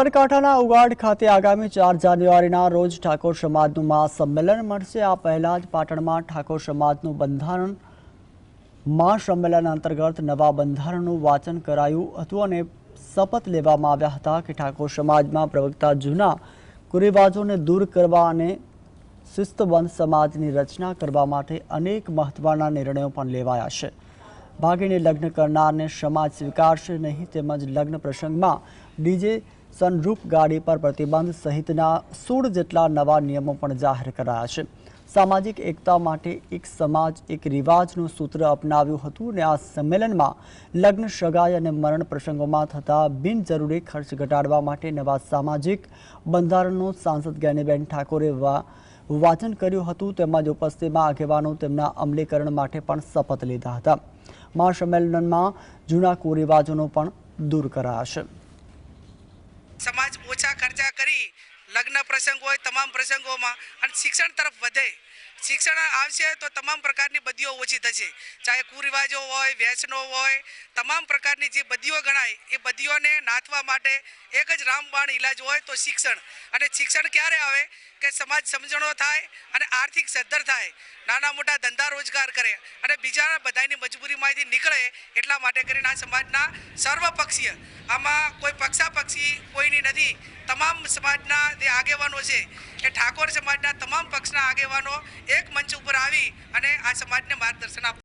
સાબરકાંઠાના ઉગાડ ખાતે આગામી 4 જાન્યુઆરીના રોજ ઠાકોર સમાજનું મહાસંમેલન મળશે। આ પહેલા જ પાટણમાં ઠાકોર સમાજનું બંધારણ મહાસંમેલન અંતર્ગત નવા બંધારણનું વાંચન કરાયું હતું અને શપથ લેવામાં આવ્યા હતા કે ઠાકોર સમાજમાં પ્રવર્તતા જૂના કુરિવાજોને દૂર કરવા અને શિસ્તબદ્ધ સમાજની રચના કરવા માટે અનેક મહત્વના નિર્ણયો પણ લેવાયા છે। ભાગીને લગ્ન કરનારને સમાજ સ્વીકારશે નહીં, તેમજ લગ્ન પ્રસંગમાં ડીજે સનરૂફ ગાડી પર પ્રતિબંધ સહિતના 16 જેટલા નવા નિયમો પણ જાહેર કરાયા છે। સામાજિક એકતા માટે એક સમાજ એક રિવાજનું સૂત્ર અપનાવ્યું હતું અને આ સંમેલનમાં લગ્ન, સગાઈ અને મરણ પ્રસંગોમાં થતા બિનજરૂરી ખર્ચ ઘટાડવા માટે નવા સામાજિક બંધારણનું સાંસદ જ્ઞાનીબેન ઠાકોરે વાચન કર્યું હતું, તેમજ ઉપસ્થિતમાં આગેવાનો તેમના અમલીકરણ માટે પણ શપથ લીધા હતા। મહાસંમેલનમાં જૂના કુરિવાજોનો પણ દૂર કરાયા છે। समाज ओछा खर्चा करी लग्न प्रसंग हो तमाम प्रसंगों में और शिक्षण तरफ वधे। शिक्षण आवशे तो तमाम प्रकारनी बदीओ ओછી थशे, चाहे कुरिवाजो होय, व्यसनो होय, तमाम प्रकारनी जे बदीओ गणाय ए बदीओने नाथवा माटे एक ज रामबाण इलाज होय तो शिक्षण। अने शिक्षण क्यारे आवे के समाज समजणो थाय अने आर्थिक सद्धर थाय, नाना मोटा धंधा रोजगार करे अने बीजा बधानी मजबूरीमांथी निकळे એટલા માટે કરીને આ સમાજના સર્વપક્ષીય આમાં કોઈ પક્ષાપક્ષી કોઈની નથી। તમામ સમાજના જે આગેવાનો છે એ ઠાકોર સમાજના તમામ પક્ષના આગેવાનો એક મંચ ઉપર આવી અને આ સમાજને માર્ગદર્શન આપે।